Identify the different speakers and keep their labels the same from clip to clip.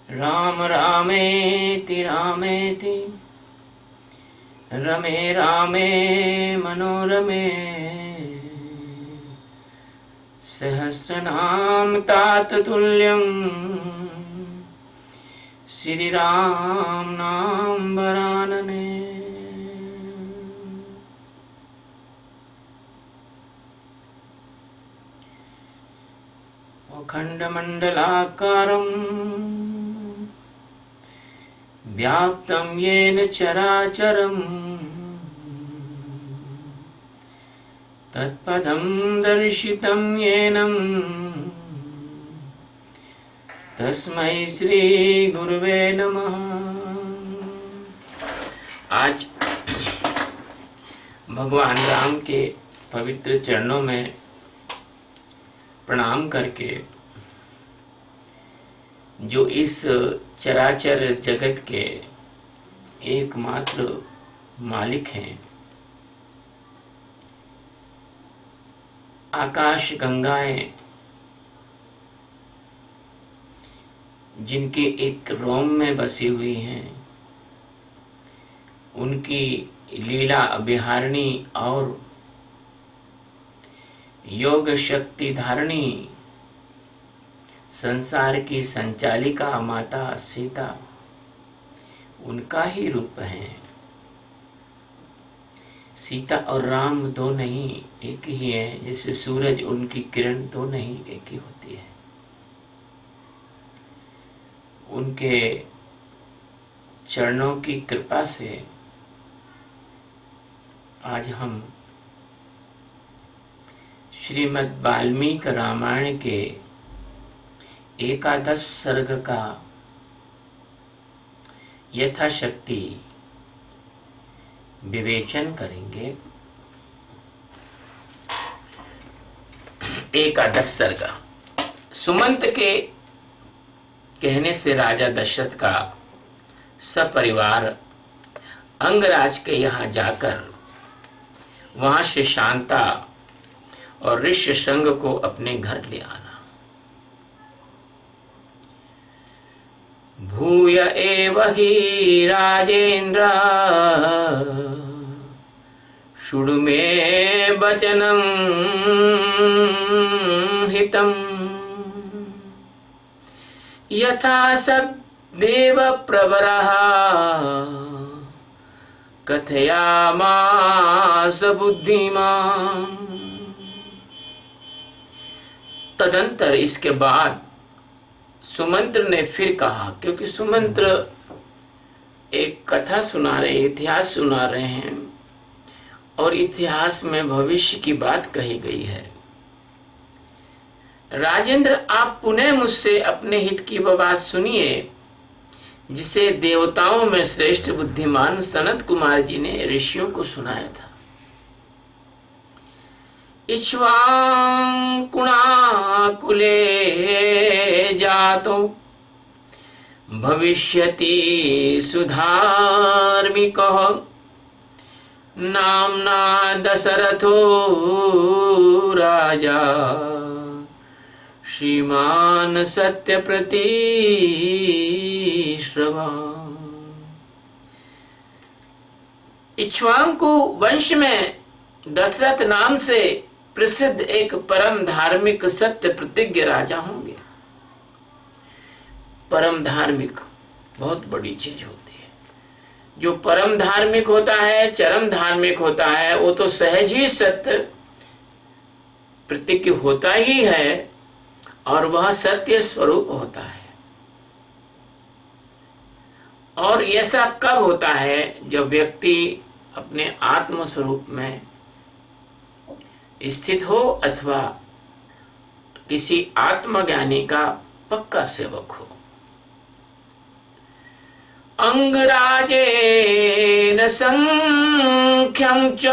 Speaker 1: राम रामेति रामेति रमे रामे मनोरमे सहस्रनाम ताततुल्यं श्री राम नाम वरानने। अखंडमंडलाकारं व्याप्तं येन चराचरं तत्पदं दर्शितं येनं तस्मै श्री गुरुवे नमः। आज भगवान राम के पवित्र चरणों में प्रणाम करके जो इस चराचर जगत के एकमात्र मालिक हैं, आकाश गंगाएं जिनके एक रोम में बसी हुई हैं, उनकी लीला अभिहारिणी और योग शक्ति धारणी संसार की संचालिका माता सीता उनका ही रूप है। सीता और राम दो नहीं एक ही है, जैसे सूरज उनकी किरण दो नहीं एक ही होती है। उनके चरणों की कृपा से आज हम श्रीमद् वाल्मीकि रामायण के एकादश सर्ग का यथाशक्ति विवेचन करेंगे। एकादश सर्ग। सुमंत के कहने से राजा दशरथ का सपरिवार अंगराज के यहाँ जाकर वहां से शांता और ऋष्यशृंग को अपने घर ले आना। भूय एव हि राजेन्द्र शृणु मे वचनं हितं यथा सदेव प्रवरः कथयामास बुद्धिमान्। तदंतर इसके बाद सुमंत्र ने फिर कहा, क्योंकि सुमंत्र एक कथा सुना रहे, इतिहास सुना रहे हैं और इतिहास में भविष्य की बात कही गई है। राजेंद्र, आप पुनः मुझसे अपने हित की वह बात सुनिए जिसे देवताओं में श्रेष्ठ बुद्धिमान सनत कुमार जी ने ऋषियों को सुनाया था। इक्ष्वाकुले जातो भविष्यति सुधार्मिकः नाम्ना दशरथो राजा श्रीमान सत्यप्रतिश्रवान्। इक्ष्वाकु वंश में दशरथ नाम से प्रसिद्ध एक परम धार्मिक सत्य प्रतिज्ञ राजा होंगे। परम धार्मिक बहुत बड़ी चीज होती है। जो परम धार्मिक होता है, चरम धार्मिक होता है, वो तो सहज ही सत्य प्रतिज्ञ होता ही है और वह सत्य स्वरूप होता है। और ऐसा कब होता है? जब व्यक्ति अपने आत्म स्वरूप में स्थित हो अथवा किसी आत्मज्ञानी का पक्का सेवक हो। अंगराजेन संख्यं च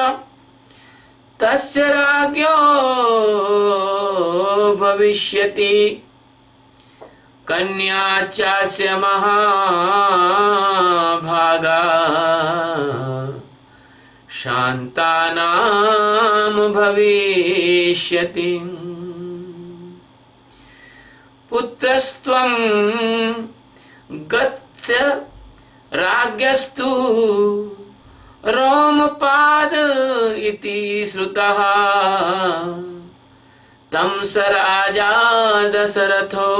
Speaker 1: तस्य राज्ञो भविष्यति कन्या चास्य महाभागा शांतानाम भविष्यति। पुत्रस्त्वं गत्स्य राज्ञस्तु रोमपाद इति श्रुतः तं स राजा दशरथो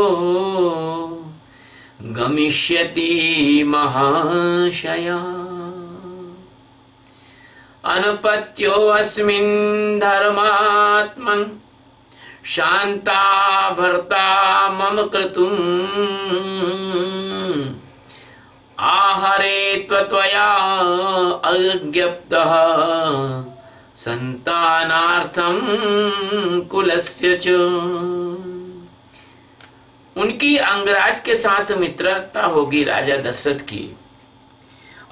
Speaker 1: गमिष्यति महाशया। अनपत्यो अस्मिन् धर्मात्मन् शान्ता भर्ता मम क्रतुम् आहरे त्वया अज्ञप्तः संतानार्थं कुलस्य च। उनकी अंगराज के साथ मित्रता होगी राजा दशरथ की,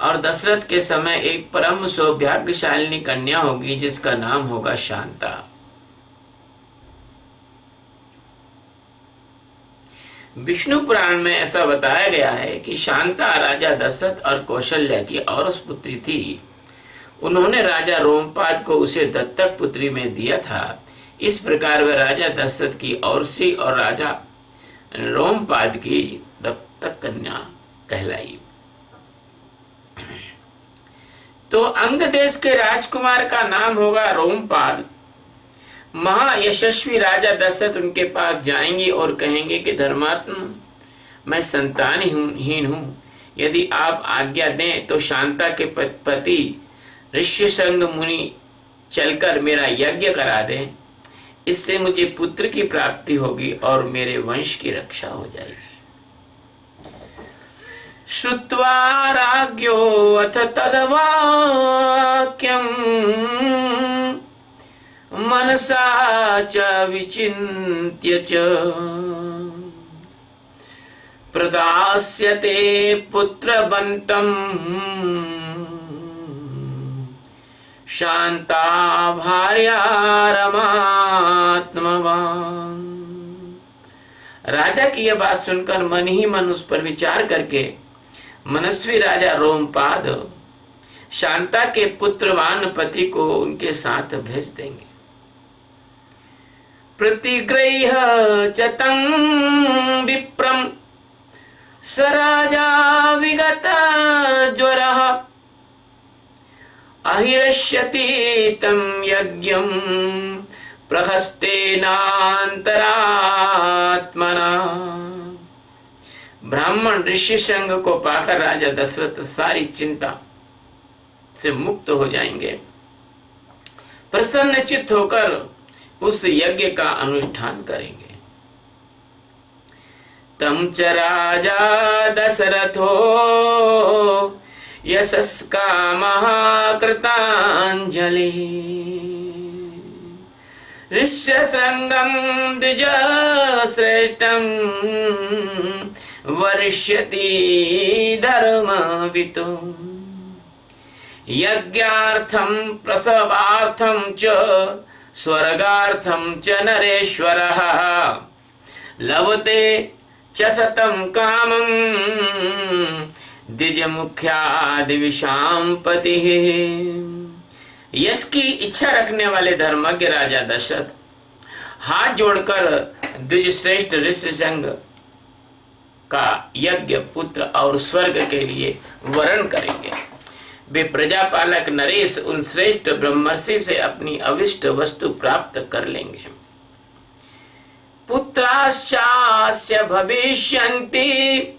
Speaker 1: और दशरथ के समय एक परम सौभाग्यशालिनी कन्या होगी जिसका नाम होगा शांता। विष्णु पुराण में ऐसा बताया गया है कि शांता राजा दशरथ और कौशल्या की औरस पुत्री थी। उन्होंने राजा रोमपाद को उसे दत्तक पुत्री में दिया था। इस प्रकार वह राजा दशरथ की औरसी और राजा रोमपाद की दत्तक कन्या कहलाई। तो अंग देश के राजकुमार का नाम होगा रोमपाद। महायशस्वी राजा दशरथ उनके पास जाएंगे और कहेंगे कि धर्मात्मा, मैं संतानहीन हूँ, यदि आप आज्ञा दें तो शांता के पति ऋष्यशृंग मुनि चलकर मेरा यज्ञ करा दें। इससे मुझे पुत्र की प्राप्ति होगी और मेरे वंश की रक्षा हो जाएगी। श्रुत्वा राज्ञो अथ तद्वाक्यं मनसा च विचिन्त्य च प्रदास्यते पुत्रवन्तं शांता भार्या रमात्मवान्। राजा की यह बात सुनकर मन ही मन उस पर विचार करके मनस्वी राजा रोमपाद शांता के पुत्रवान पति को उनके साथ भेज देंगे। प्रतिगृह्य च तं विप्रं स राजा विगत ज्वरः अहिरष्यति तं यज्ञं प्रहस्तेनान्तरात्मना। ब्राह्मण ऋष्यशृंग को पाकर राजा दशरथ सारी चिंता से मुक्त हो जाएंगे, प्रसन्नचित्त होकर उस यज्ञ का अनुष्ठान करेंगे। तम च राजा दशरथो यशस्कामः कृताञ्जलिः ऋष्यशृंगं द्विजश्रेष्ठं वरिष्यति धर्मवितो यज्ञार्थं प्रसवार्थं च स्वर्गार्थं च नरेश्वरः लभते च शतं कामं द्विजमुख्यादिविषां पतिः। यश की इच्छा रखने वाले धर्मज्ञ राजा दशरथ हाथ जोड़कर द्विज श्रेष्ठ ऋष्यशृंग का यज्ञ, पुत्र और स्वर्ग के लिए वरण करेंगे। वे प्रजापालक नरेश उन श्रेष्ठ ब्रह्मर्षि से अपनी अविष्ट वस्तु प्राप्त कर लेंगे। पुत्राश्चास्य भविष्यन्ति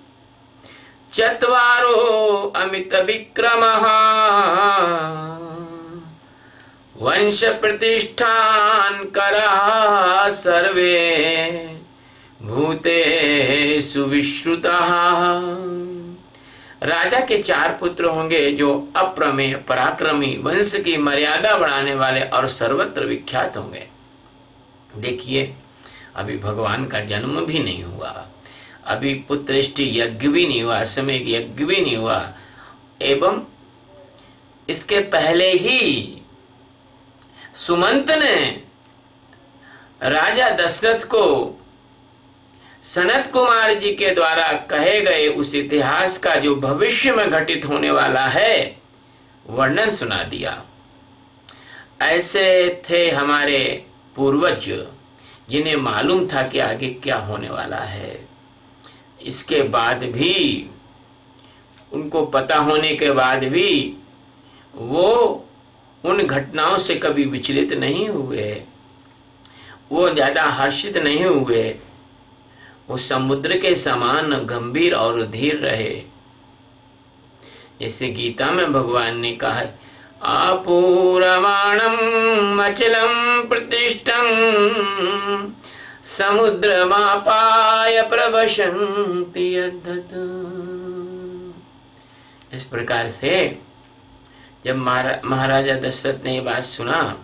Speaker 1: चत्वारो अमित विक्रमः वंश प्रतिष्ठान करः सर्वे भूतेषु विश्रुतः। राजा के 4 पुत्र होंगे जो अप्रमेय, पराक्रमी, वंश की मर्यादा बढ़ाने वाले और सर्वत्र विख्यात होंगे। देखिए, अभी भगवान का जन्म भी नहीं हुआ, अभी पुत्रेष्टि यज्ञ भी नहीं हुआ, अश्वमेध यज्ञ भी नहीं हुआ, एवं इसके पहले ही सुमंत ने राजा दशरथ को सनत कुमार जी के द्वारा कहे गए उस इतिहास का जो भविष्य में घटित होने वाला है वर्णन सुना दिया। ऐसे थे हमारे पूर्वज जिन्हें मालूम था कि आगे क्या होने वाला है। इसके बाद भी, उनको पता होने के बाद भी वो उन घटनाओं से कभी विचलित नहीं हुए, वो ज्यादा हर्षित नहीं हुए, वो समुद्र के समान गंभीर और धीर रहे। जैसे गीता में भगवान ने कहा है, आपूरमाणम अचलम प्रतिष्ठम समुद्रमापाय प्रवशन्ति यद्दत्। इस प्रकार से जब महाराजा दशरथ ने ये बात सुना,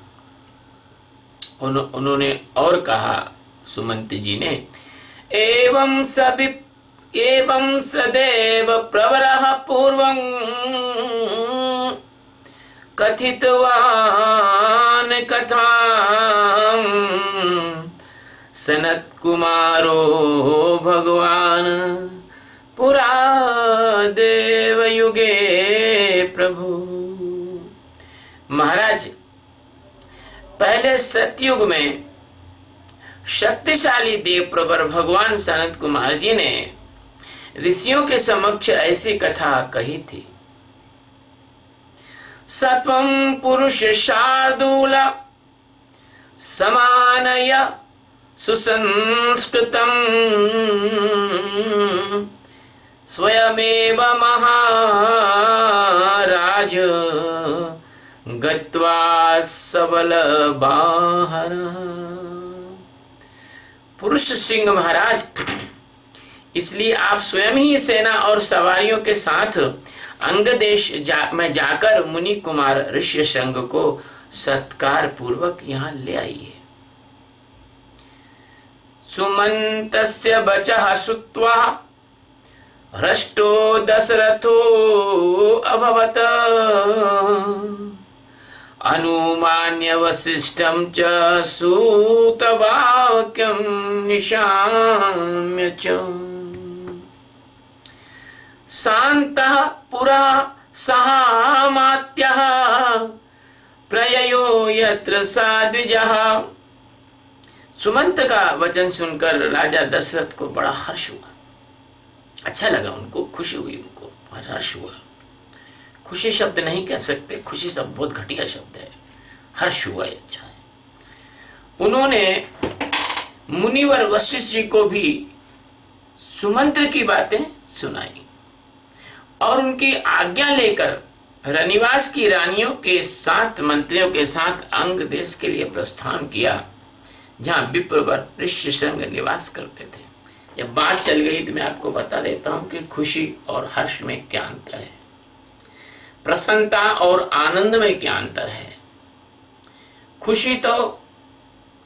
Speaker 1: उन्होंने और कहा, सुमंत जी ने, एवं सदेव प्रवरः पूर्वं कथितवान् कथां सनत्कुमारो भगवान् पुरा देवयुगे प्रभु। महाराज, पहले सतयुग में शक्तिशाली देव प्रवर भगवान सनत कुमार जी ने ऋषियों के समक्ष ऐसी कथा कही थी। सत्वं पुरुष शार्दूल समानय सुसंस्कृतम् स्वयमेव महाराज गत्वा सबल बाहर। पुरुष सिंह महाराज, इसलिए आप स्वयं ही सेना और सवारियों के साथ अंग देश में जाकर मुनि कुमार ऋष्य संघ को सत्कार पूर्वक यहाँ ले आइए। सुमंतस्य बचः श्रुत्वा हृष्टो दशरथो अभवत् अनुमान्य वसिष्ठं च सूतवाक्यं निशाम्य च शान्तः पुरा सहामात्यः प्रययो यत्र साद्विजः। सुमंत का वचन सुनकर राजा दशरथ को बड़ा हर्ष हुआ, अच्छा लगा उनको, खुशी हुई, उनको हर्ष हुआ। खुशी शब्द नहीं कह सकते, खुशी शब्द बहुत घटिया शब्द है, हर्ष हुआ है, अच्छा है। उन्होंने मुनिवर वशिष्ठ जी को भी सुमंत्र की बातें सुनाई और उनकी आज्ञा लेकर रनिवास की रानियों के साथ, मंत्रियों के साथ अंग देश के लिए प्रस्थान किया, जहां विप्रवर ऋष्य संग निवास करते थे। जब बात चल गई तो मैं आपको बता देता हूं कि खुशी और हर्ष में क्या अंतर है, प्रसन्नता और आनंद में क्या अंतर है। खुशी तो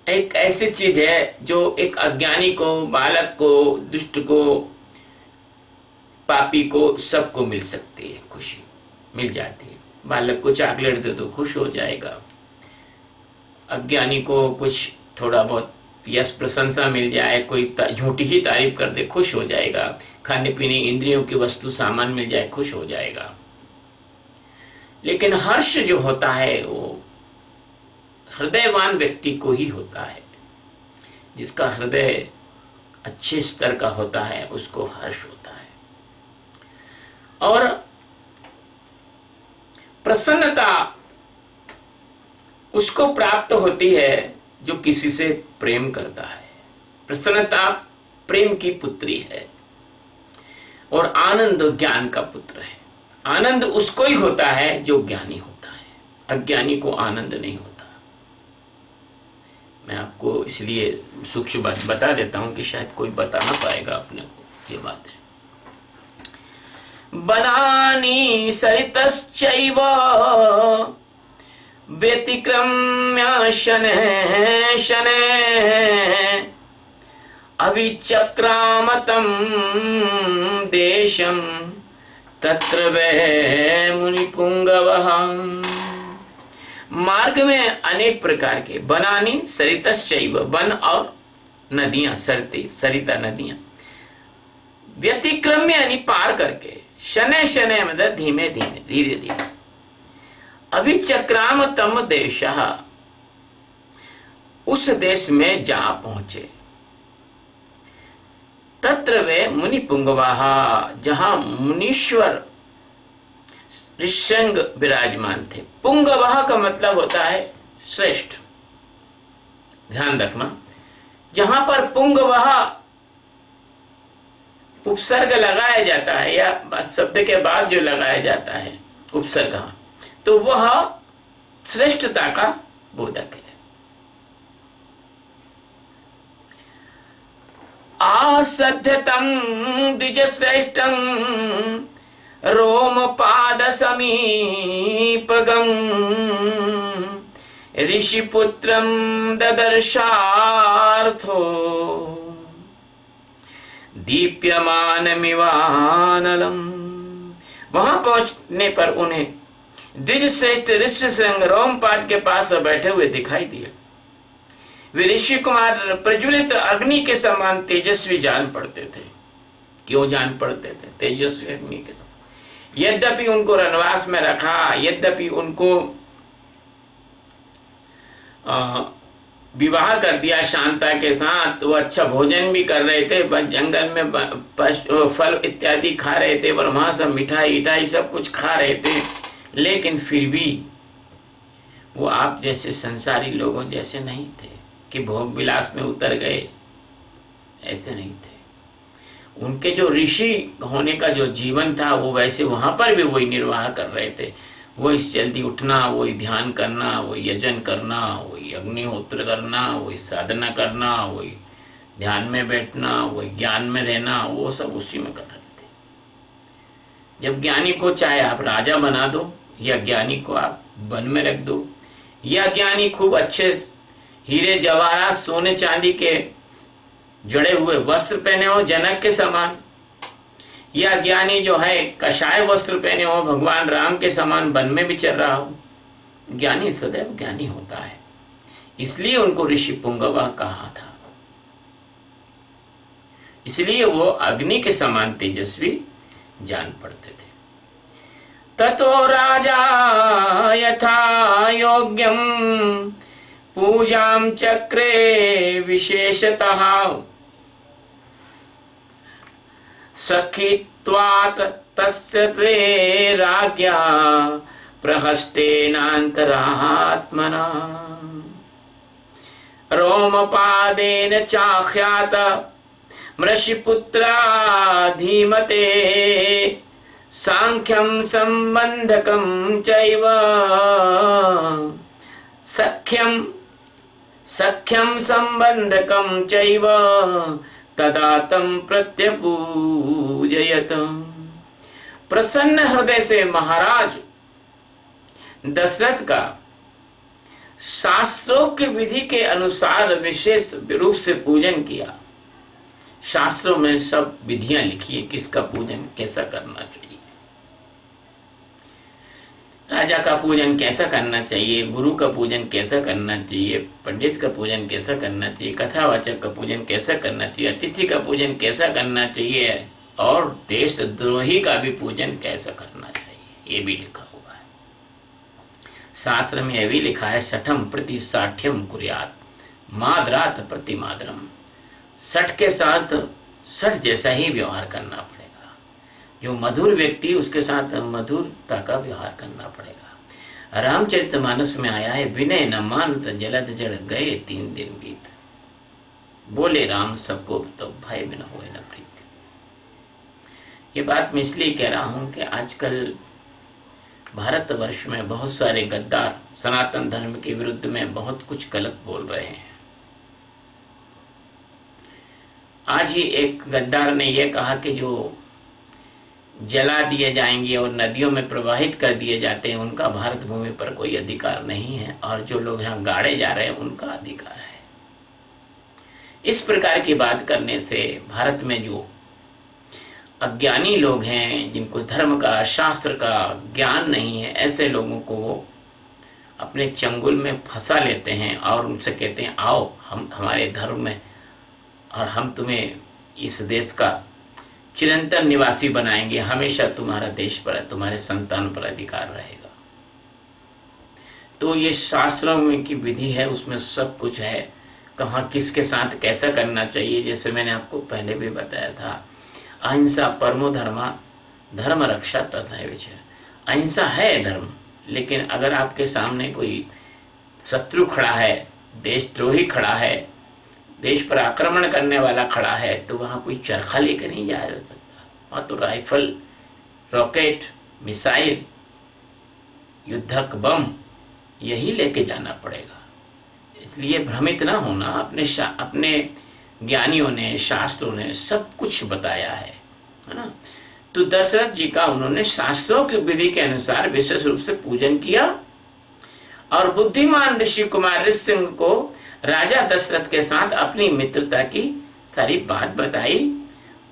Speaker 1: एक ऐसी चीज है जो एक अज्ञानी को, बालक को, दुष्ट को, पापी को, सबको मिल सकती है। खुशी मिल जाती है। बालक को चॉकलेट दे दो खुश हो जाएगा, अज्ञानी को कुछ थोड़ा बहुत यश प्रशंसा मिल जाए, कोई झूठी ही तारीफ कर दे खुश हो जाएगा, खाने पीने इंद्रियों की वस्तु सामान मिल जाए खुश हो जाएगा। लेकिन हर्ष जो होता है वो हृदयवान व्यक्ति को ही होता है। जिसका हृदय अच्छे स्तर का होता है उसको हर्ष होता है। और प्रसन्नता उसको प्राप्त होती है जो किसी से प्रेम करता है। प्रसन्नता प्रेम की पुत्री है और आनंद ज्ञान का पुत्र है। आनंद उसको ही होता है जो ज्ञानी होता है, अज्ञानी को आनंद नहीं होता। मैं आपको इसलिए सूक्ष्म बात बता देता हूं कि शायद कोई बता ना पाएगा अपने को ये बात है। बनानी सरितश्चैव व्यतिक्रम्य शनैः शनैः अविचक्रामतं देशं तत्र वै मुनिपुंगवः। मार्ग में अनेक प्रकार के बनानी सरितश्चैव, वन और नदियां, सरिता नदियां, व्यतिक्रम्य यानी पार करके, शनैः शनैः मतलब धीमे धीमे, धीरे धीरे, अभिचक्रामतम देशः उस देश में जा पहुंचे। तत्र वे मुनि पुंगवाः, जहां मुनीश्वर ऋष्यंग विराजमान थे। पुंगवाह का मतलब होता है श्रेष्ठ, ध्यान रखना। जहां पर पुंगवाह उपसर्ग लगाया जाता है या शब्द के बाद जो लगाया जाता है उपसर्ग, तो वह श्रेष्ठता का बोधक है। आसध्यतम द्विजश्रेष्ठम रोमपाद समीपगम ऋषिपुत्रम ददर्शार्थो दीप्यमानमिवानलम। वहां पहुंचने पर उन्हें द्विजश्रेष्ठ ऋष्यशृंग रोमपाद के पास बैठे हुए दिखाई दिए। वे ऋषि कुमार प्रज्वलित अग्नि के समान तेजस्वी जान पड़ते थे। क्यों जान पड़ते थे? तेजस्वी अग्नि के समान। यद्यपि उनको वनवास में रखा, यद्यपि उनको विवाह कर दिया शांता के साथ, वो अच्छा भोजन भी कर रहे थे, जंगल में फल इत्यादि खा रहे थे, और वहां सब मिठाई सब कुछ खा रहे थे, लेकिन फिर भी वो आप जैसे संसारी लोगों जैसे नहीं थे कि भोग विलास में उतर गए, ऐसे नहीं थे। उनके जो ऋषि होने का जो जीवन था वो वैसे वहां पर भी वही निर्वाह कर रहे थे। वही जल्दी उठना, वही ध्यान करना, वही यजन करना, वही अग्निहोत्र करना, वही साधना करना, वही ध्यान में बैठना, वही ज्ञान में रहना, वो सब उसी में कर रहे थे। जब ज्ञानी को चाहे आप राजा बना दो, या ज्ञानी को आप वन में रख दो, या ज्ञानी खूब अच्छे हीरे जवाहरात सोने चांदी के जड़े हुए वस्त्र पहने हो जनक के समान, या ज्ञानी जो है कषाय वस्त्र पहने हो भगवान राम के समान वन में भी चल रहा हो, ज्ञानी सदैव ज्ञानी होता है। इसलिए उनको ऋषि पुंगवा कहा था। इसलिए वो अग्नि के समान तेजस्वी जान पड़ते थे। ततो राजा यथा योग्यम पूजां चक्रे विशेषतः सखित्वात् तस्य द्वे राज्ञा प्रहस्तेनान्तरात्मना रोमपादेन चाख्यात मृषिपुत्रा धीमते सांख्यं संबंधकं चैव सख्यं संबंधकं चैव तदा तं प्रत्यपूजयत। प्रसन्न हृदय से महाराज दशरथ का शास्त्रों की विधि के अनुसार विशेष रूप से पूजन किया। शास्त्रों में सब विधियां लिखी है, किसका पूजन कैसा करना चाहिए, राजा का पूजन कैसा करना चाहिए, गुरु का पूजन कैसा करना चाहिए, पंडित का पूजन कैसा करना चाहिए, कथावाचक का पूजन कैसा करना चाहिए, अतिथि का पूजन कैसा करना चाहिए, और देशद्रोही का भी पूजन कैसा करना चाहिए, ये भी लिखा हुआ है। शास्त्र में यह भी लिखा है, सठम प्रति साठ्यम कुर्यात मादरात प्रति मादरम। सठ के साथ सठ जैसा ही व्यवहार करना पड़ेगा। जो मधुर व्यक्ति उसके साथ मधुरता का व्यवहार करना पड़ेगा। रामचरितमानस में आया है, विनय न मानत जलद जड़ गए 3 दिन बीत, बोले राम सबको तो भय बिन होए न प्रीत। ये बात मैं इसलिए कह रहा हूं कि आजकल भारतवर्ष में बहुत सारे गद्दार सनातन धर्म के विरुद्ध में बहुत कुछ गलत बोल रहे हैं। आज ही एक गद्दार ने यह कहा कि जो जला दिए जाएंगे और नदियों में प्रवाहित कर दिए जाते हैं उनका भारत भूमि पर कोई अधिकार नहीं है, और जो लोग यहाँ गाड़े जा रहे हैं उनका अधिकार है। इस प्रकार की बात करने से भारत में जो अज्ञानी लोग हैं, जिनको धर्म का शास्त्र का ज्ञान नहीं है, ऐसे लोगों को वो अपने चंगुल में फंसा लेते हैं और उनसे कहते हैं आओ हम हमारे धर्म में, और हम तुम्हें इस देश का चिरंतन निवासी बनाएंगे, हमेशा तुम्हारा देश पर, तुम्हारे संतान पर अधिकार रहेगा। तो ये शास्त्रों में की विधि है, उसमें सब कुछ है। कहाँ किसके साथ कैसा करना चाहिए। जैसे मैंने आपको पहले भी बताया था, अहिंसा परमो धर्मा, धर्म रक्षा तथा विजय। अहिंसा है धर्म, लेकिन अगर आपके सामने कोई शत्रु खड़ा है, देशद्रोही खड़ा है, देश पर आक्रमण करने वाला खड़ा है, तो वहां कोई चरखा लेकर नहीं जाया जा सकता। वहां तो राइफल, रॉकेट, मिसाइल, युद्धक बम यही लेके जाना पड़ेगा। इसलिए भ्रमित ना होना। अपने ज्ञानियों ने, शास्त्रों ने सब कुछ बताया है ना। तो दशरथ जी का उन्होंने शास्त्रों की विधि के अनुसार विशेष रूप से पूजन किया और बुद्धिमान ऋषि कुमार ऋषिसिंह को राजा दशरथ के साथ अपनी मित्रता की सारी बात बताई।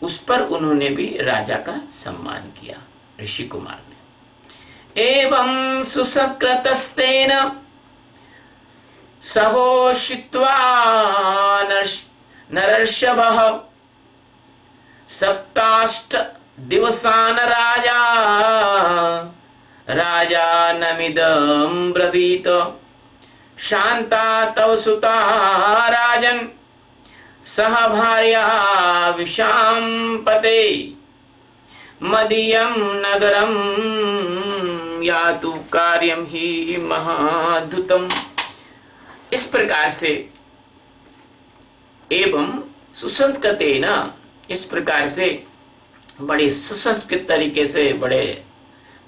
Speaker 1: उस पर उन्होंने भी राजा का सम्मान किया ऋषि कुमार ने। एवं सुसकृतस्तेन सहोषित्वा नरर्षभः सप्ताष्ट दिवसान राजानमिदं ब्रवीत। शांता तव सुता राजन् सह भार्या विशाम्पते मदीयं नगरं यातु कार्यं हि महाद्भुतम्। इस प्रकार से एवं सुसंस्कृतेन, इस प्रकार से बड़े सुसंस्कृत तरीके से, बड़े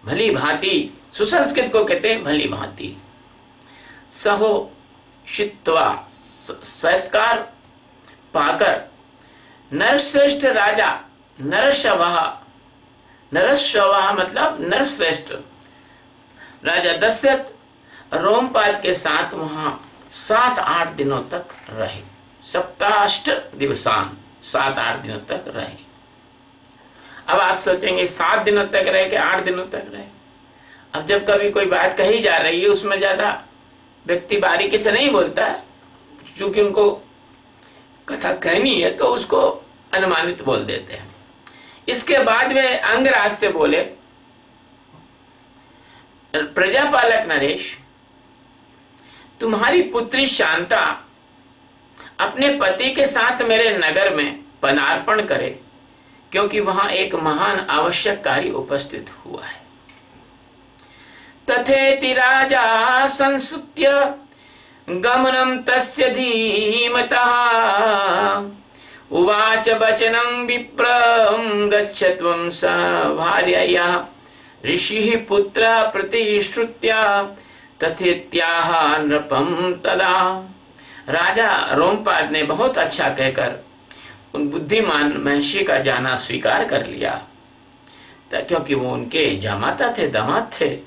Speaker 1: भली भांति, सुसंस्कृत को कहते हैं भली भांति, सहो शित्वा सत्कार पाकर नरश्रेष्ठ राजा, नरश्रवः मतलब नरश्रेष्ठ राजा दशरथ रोमपाद के साथ वहां 7-8 दिनों तक रहे। सप्ताष्ट दिवसान, 7-8 दिनों तक रहे। अब आप सोचेंगे 7 दिनों तक रहे कि 8 दिनों तक रहे। अब जब कभी कोई बात कही जा रही है, उसमें ज्यादा व्यक्ति बारीकी से नहीं बोलता है, चूंकि उनको कथा कहनी है तो उसको अनुमानित बोल देते हैं। इसके बाद वे अंगराज से बोले, प्रजापालक नरेश, तुम्हारी पुत्री शांता अपने पति के साथ मेरे नगर में पदार्पण करे, क्योंकि वहां एक महान आवश्यक कार्य उपस्थित हुआ है। तथेति राजा संसुत्य गमनं तस्य धीमतः उवाच वचनं विप्रं गच्छ त्वं स भार्यया। ऋषिः पुत्रः प्रतिश्रुत्य तथेत्याह नृपं तदा। राजा रोमपाद ने बहुत अच्छा कहकर उन बुद्धिमान महर्षि का जाना स्वीकार कर लिया, क्योंकि वो उनके जामाता थे, दामाद थे,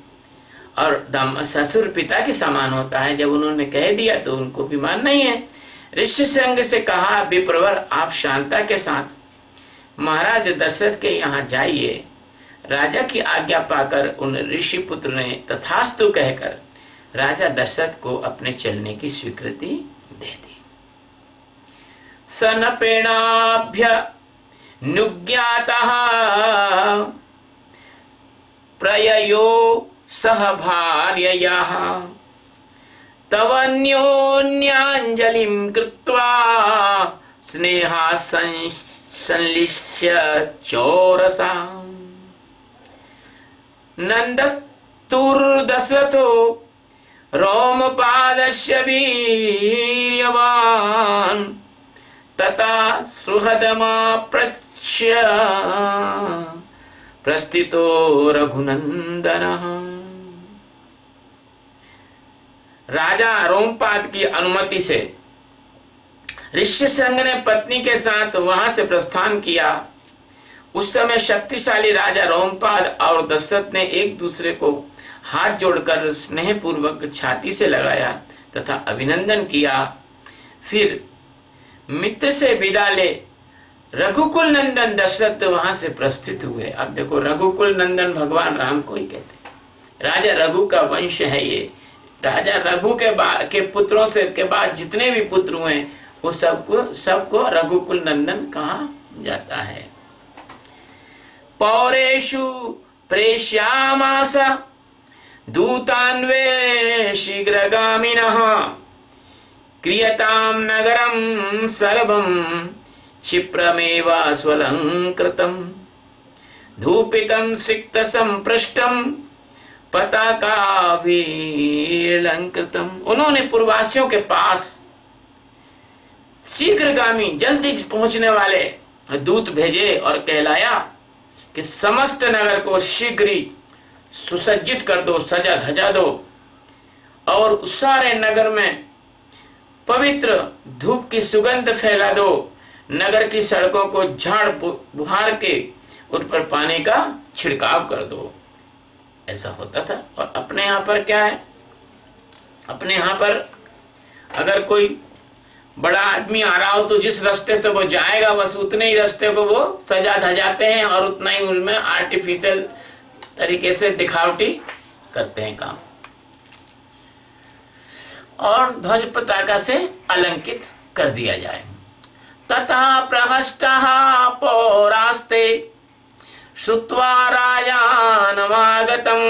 Speaker 1: और ससुर पिता के समान होता है। जब उन्होंने कह दिया तो उनको भी मानना ही है। ऋषिसिंह से कहा, विप्रवर, आप शांता के साथ महाराज दशरथ के यहाँ जाइए। राजा की आज्ञा पाकर उन ऋषि पुत्र ने तथास्तु कहकर राजा दशरथ को अपने चलने की स्वीकृति दे दी। सनपेणाभ्य नुज्ञातः प्रययो सह भार्ययाः तवन्योन्याञ्जलिं कृत्वा स्नेहा संलिश्य चौरसा। नन्दतुर्दशरथो रोमपादस्य वीर्यवान् तथा सुहृदमाप्रच्य प्रस्थितो रघुनंदनः। राजा रोमपाद की अनुमति से ऋष्यशृंग ने पत्नी के साथ वहां से प्रस्थान किया। उस समय शक्तिशाली राजा रोमपाद और दशरथ ने एक दूसरे को हाथ जोड़कर स्नेहपूर्वक छाती से लगाया तथा अभिनंदन किया। फिर मित्र से विदा ले रघुकुल नंदन दशरथ वहां से प्रस्थित हुए। अब देखो, रघुकुल नंदन भगवान राम को ही कहते हैं। राजा रघु का वंश है ये। राजा रघु के पुत्रों से के बाद जितने भी पुत्र हुए वो सबको रघुकुल नंदन कहा जाता है। पौरेषु प्रेष्यामास दूतान्वे शीघ्रगामिनः क्रियताम नगरम सर्वं क्षिप्रमेव स्वलंकृतम् धूपितं सिक्त संपृष्टम पताकाभिलंकृतम। उन्होंने पूर्ववासियों के पास शीघ्रगामी जल्दी पहुंचने वाले दूत भेजे और कहलाया कि समस्त नगर को शीघ्र ही सुसज्जित कर दो, सजा धजा दो और सारे नगर में पवित्र धूप की सुगंध फैला दो। नगर की सड़कों को झाड़ बुहार के उन पर पानी का छिड़काव कर दो। ऐसा होता था। और अपने यहाँ पर क्या है, अपने यहाँ पर अगर कोई बड़ा आदमी आ रहा हो तो जिस रास्ते से वो जाएगा बस उतने ही रास्ते को वो सजा धजाते हैं और उतना ही उनमें आर्टिफिशियल तरीके से दिखावटी करते हैं काम और ध्वज पताका से अलंकित कर दिया जाए। तथा प्रहष्टः पौरास्ते श्रुत्वा राजानमागतम्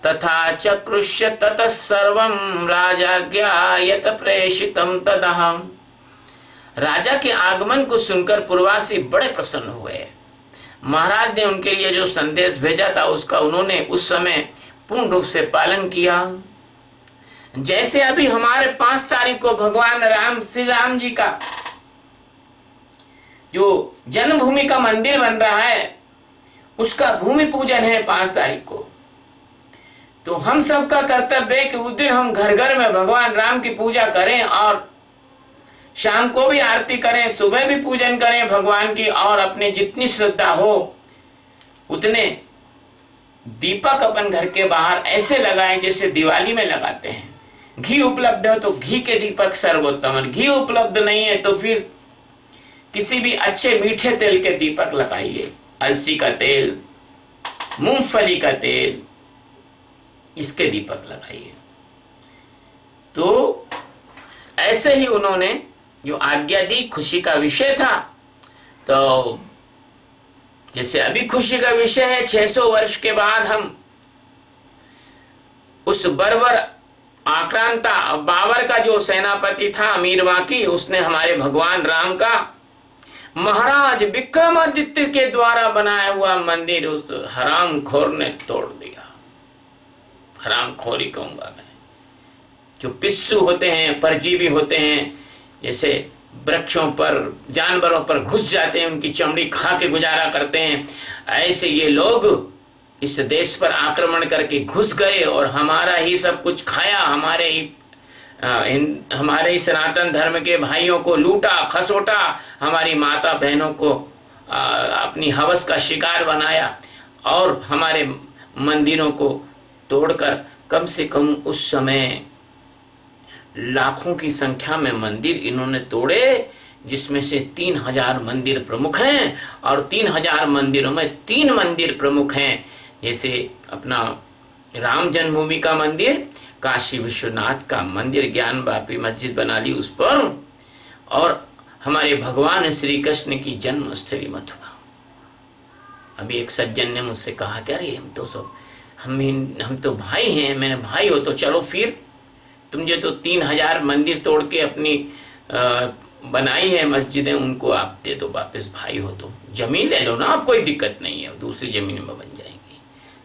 Speaker 1: तथा चक्रुष्य ततः सर्वं राजाज्ञायत प्रेषितं ततः। राजा के आगमन को सुनकर पूर्ववासी बड़े प्रसन्न हुए। महाराज ने उनके लिए जो संदेश भेजा था उसका उन्होंने उस समय पूर्ण रूप से पालन किया। जैसे अभी हमारे 5 तारीख को भगवान राम श्री राम जी का जो जन्मभूमि का मंदिर बन रहा है उसका भूमि पूजन है 5 तारीख को। तो हम सबका कर्तव्य है कि उस दिन हम घर घर में भगवान राम की पूजा करें और शाम को भी आरती करें, सुबह भी पूजन करें भगवान की और अपने जितनी श्रद्धा हो उतने दीपक अपन घर के बाहर ऐसे लगाएं जैसे दिवाली में लगाते हैं। घी उपलब्ध हो तो घी के दीपक सर्वोत्तम, घी उपलब्ध नहीं है तो फिर किसी भी अच्छे मीठे तेल के दीपक लगाइए, अलसी का तेल, मूंगफली का तेल, इसके दीपक लगाइए। तो ऐसे ही उन्होंने जो आज्ञा दी, खुशी का विषय था। तो जैसे अभी खुशी का विषय है 600 वर्ष के बाद हम उस बर्बर आक्रांता बाबर का जो सेनापति था अमीर वाकी, उसने हमारे भगवान राम का महाराज विक्रमादित्य के द्वारा बनाया हुआ मंदिर उस हरामखोर ने तोड़ दिया। हरामखोरी कहूंगा मैं। जो पिस्सू होते हैं, परजीवी होते हैं, जैसे वृक्षों पर जानवरों पर घुस जाते हैं, उनकी चमड़ी खा के गुजारा करते हैं, ऐसे ये लोग इस देश पर आक्रमण करके घुस गए और हमारा ही सब कुछ खाया, हमारे ही सनातन धर्म के भाइयों को लूटा खसोटा, हमारी माता बहनों को अपनी हवस का शिकार बनाया और हमारे मंदिरों को तोड़कर कम से कम उस समय लाखों की संख्या में मंदिर इन्होंने तोड़े, जिसमें से 3000 मंदिर प्रमुख हैं और 3000 मंदिरों में 3 मंदिर प्रमुख हैं। जैसे अपना राम जन्मभूमि का मंदिर, काशी विश्वनाथ का मंदिर, ज्ञान वापी मस्जिद बना ली उस पर, और हमारे भगवान श्री कृष्ण की जन्म स्थली मथुरा। अभी एक सज्जन ने मुझसे कहा कि अरे हम तो भाई हैं। मैंने भाई हो तो चलो फिर तुम जो तो 3000 मंदिर तोड़ के अपनी बनाई है मस्जिदें, उनको आप दे दो वापस, भाई हो तो जमीन ले लो ना, आप कोई दिक्कत नहीं है, दूसरी जमीन में बन जाएंगी।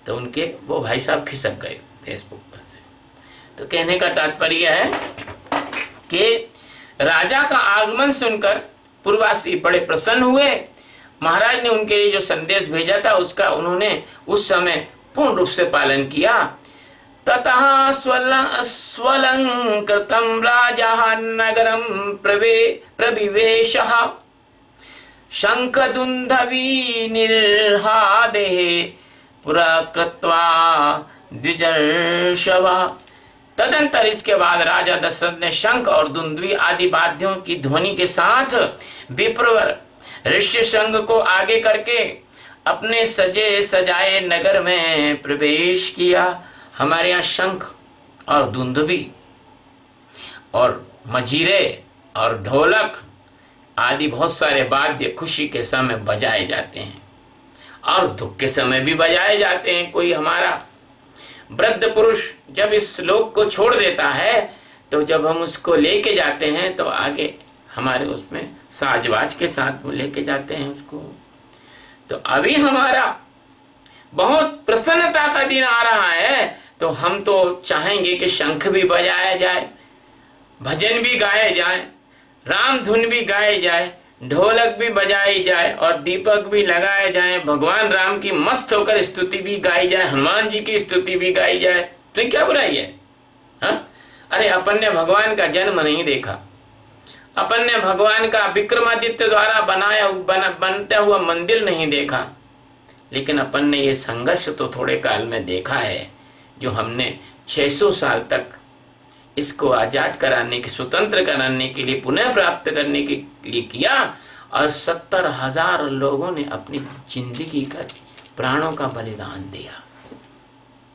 Speaker 1: तो उनके वो भाई साहब खिसक गए फेसबुक पर से। तो कहने का तात्पर्य है कि राजा का आगमन सुनकर पूर्ववासी बड़े प्रसन्न हुए। महाराज ने उनके लिए जो संदेश भेजा था उसका उन्होंने उस समय पूर्ण रूप से पालन किया। ततः स्वलंकृतं राजा नगरं प्रविवेशः शंखदुंदवी निर्हादेः पुरकृत्वा द्विजर्षवः। तदंतर इसके बाद राजा दशरथ ने शंख और दुंदवी आदि वाद्यों की ध्वनि के साथ विप्रवर ऋष्यशृंग को आगे करके अपने सजे सजाए नगर में प्रवेश किया। हमारे यहाँ शंख और दुंदुभी और मजीरे और ढोलक आदि बहुत सारे वाद्य खुशी के समय बजाए जाते हैं और दुख के समय भी बजाए जाते हैं। कोई हमारा वृद्ध पुरुष जब इस लोक को छोड़ देता है तो जब हम उसको लेके जाते हैं तो आगे हमारे उसमें साजवाज के साथ लेके जाते हैं उसको। तो अभी हमारा बहुत प्रसन्नता का दिन आ रहा है, तो हम तो चाहेंगे कि शंख भी बजाया जाए, भजन भी गाए जाए, राम धुन भी गाए जाए, ढोलक भी बजाई जाए और दीपक भी लगाए जाए, भगवान राम की मस्त होकर स्तुति भी गाई जाए, हनुमान जी की स्तुति भी गाई जाए। तो क्या बुराई है? हा? अरे अपन ने भगवान का जन्म नहीं देखा, अपन ने भगवान का विक्रमादित्य द्वारा बनता हुआ मंदिर नहीं देखा, लेकिन अपन ने ये संघर्ष तो थोड़े काल में देखा है, जो हमने 600 साल तक इसको आजाद कराने के, स्वतंत्र कराने के लिए, पुनः प्राप्त करने के लिए किया। और 70,000 लोगों ने अपनी जिंदगी का, प्राणों का बलिदान दिया,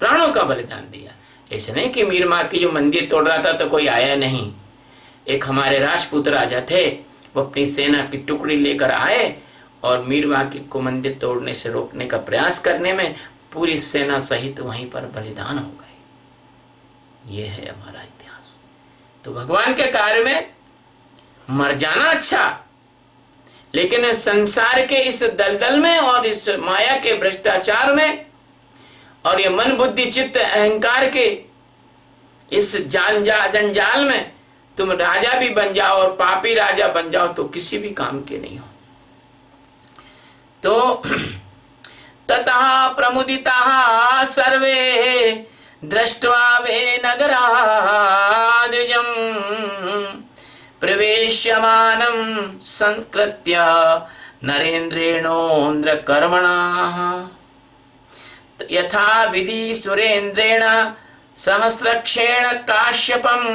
Speaker 1: प्राणों का बलिदान दिया। ऐसे नहीं कि मीर माँ की जो मंदिर तोड़ रहा था तो कोई आया नहीं। एक हमारे राजपूत राजा थे, वो अपनी सेना की टुकड़ी लेकर आए और मीर वाकी को मंदिर तोड़ने से रोकने का प्रयास करने में पूरी सेना सहित वहीं पर बलिदान हो गए। ये है हमारा इतिहास। तो भगवान के कार्य में मर जाना अच्छा, लेकिन संसार के इस दलदल में और इस माया के भ्रष्टाचार में और ये मन बुद्धि चित्त अहंकार के इस जंजाल में तुम राजा भी बन जाओ और पापी राजा बन जाओ तो किसी भी काम के नहीं हो। तो ततः प्रमुदिताः सर्वे दृष्ट्वा वे नगराद्विजम् प्रवेश्यमानं संकृत्य नरेन्द्रेणोऽन्द्रकर्मणः यथा विधि सुरेन्द्रेण सहस्रक्षेण काश्यपम।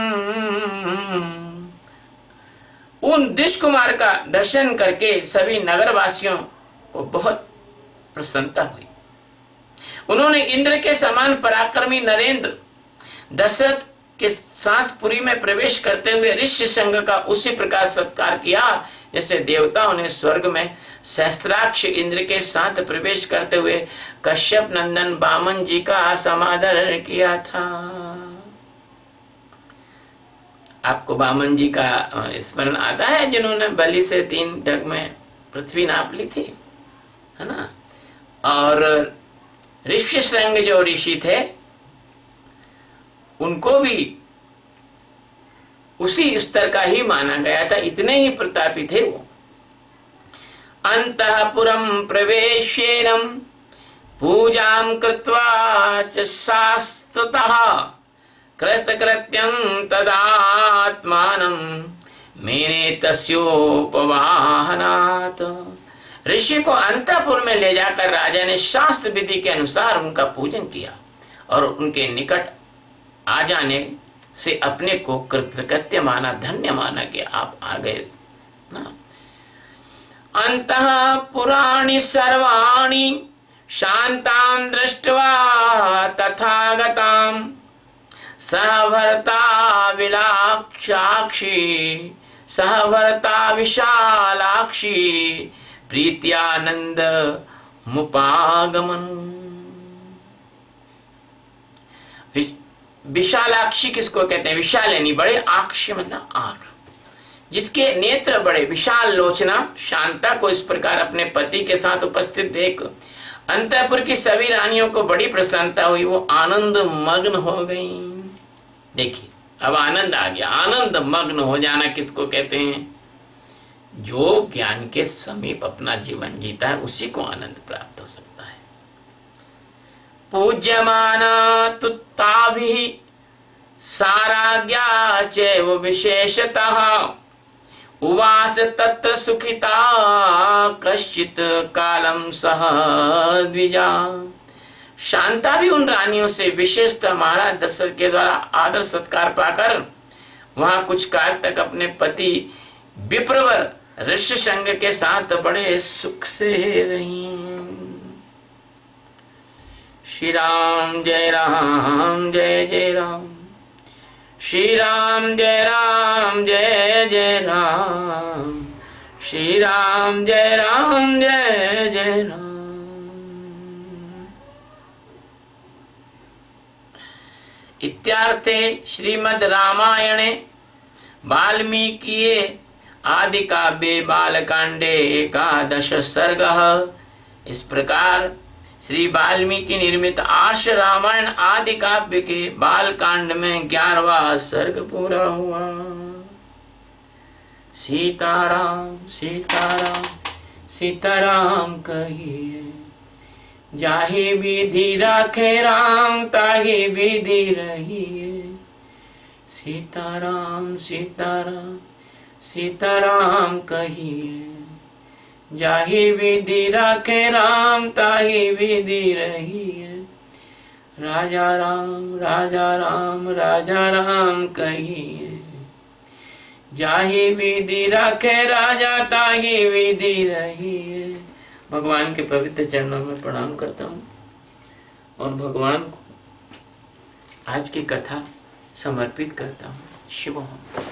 Speaker 1: उन दिश कुमार का दर्शन करके सभी नगरवासियों को बहुत प्रसन्नता हुई। उन्होंने इंद्र के समान पराक्रमी नरेंद्र दशरथ के साथ पुरी में प्रवेश करते हुए ऋषि संघ का उसी प्रकार सत्कार किया जैसे देवताओं ने स्वर्ग में सहस्त्राक्ष इंद्र के साथ प्रवेश करते हुए कश्यप नंदन बामन जी का समादर किया था। आपको बामन जी का स्मरण आता है, जिन्होंने बलि से 3 ढग में पृथ्वी नाप ली थी, है ना। और ऋषि संघ जो ऋषि थे उनको भी उसी स्तर का ही माना गया था, इतने ही प्रतापी थे वो। अंतःपुरं प्रवेश्येनं पूजां कृत्वा च शास्त्रतः कृतकृत्यं तदात्मानं मेने तस्योपवाहनात्। ऋषि को अंतःपुर में ले जाकर राजा ने शास्त्र विधि के अनुसार उनका पूजन किया और उनके निकट आ जाने से अपने को कृतकृत्य माना, धन्य माना कि आप आ गए ना। अंतः पुराणि सर्वाणि शांतां दृष्ट्वा तथागतां सह भरता विलाक्षाक्षी सह भरता विशालाक्षी प्रीत्यानंद मुपागमन। विशालाक्षी किसको कहते हैं? विशाल यानी बड़े, आक्ष मतलब आंख, जिसके नेत्र बड़े, विशाल लोचना। शांता को इस प्रकार अपने पति के साथ उपस्थित देख अंतःपुर की सभी रानियों को बड़ी प्रसन्नता हुई, वो आनंद मग्न हो गई। देखिए अब आनंद आ गया। आनंद मग्न हो जाना किसको कहते हैं? जो ज्ञान के समीप अपना जीवन जीता है उसी को आनंद प्राप्त हो सकता है। पूज्यमाना तुत्ताभिः साराज्ञा चैव विशेषतः उवास तत्र सुखिता कश्चित कालम सह द्विजा। शांता भी उन रानियों से विशेषतः महाराज दशरथ के द्वारा आदर सत्कार पाकर वहां कुछ काल तक अपने पति विप्रवर ऋषि संघ के साथ बड़े सुख से रही। श्री राम जय राम जय जय राम, श्री राम जय राम जय जय राम, श्री राम जय राम जय जय राम। इत्यार्थे श्रीमद् रामायणे वाल्मीकिये आदि काव्ये बालकांडे 11 सर्गः। इस प्रकार श्री वाल्मीकि निर्मित आर्ष रामायण आदि काव्य के बालकांड में 11वां सर्ग पूरा हुआ। सीताराम सीताराम सीताराम कहिए, जाहि विधि राखे राम ताहि विधि रहिए। सीताराम सीताराम सीताराम कहिए, जाहि विधि राखे राम ताहि विधि रहिए। राजा राम राजा राम राजा राम कहिए, जाहि विधि राखे राजा ताहि विधि रहिए। भगवान के पवित्र चरणों में प्रणाम करता हूँ और भगवान को आज की कथा समर्पित करता हूँ। शिवोहम।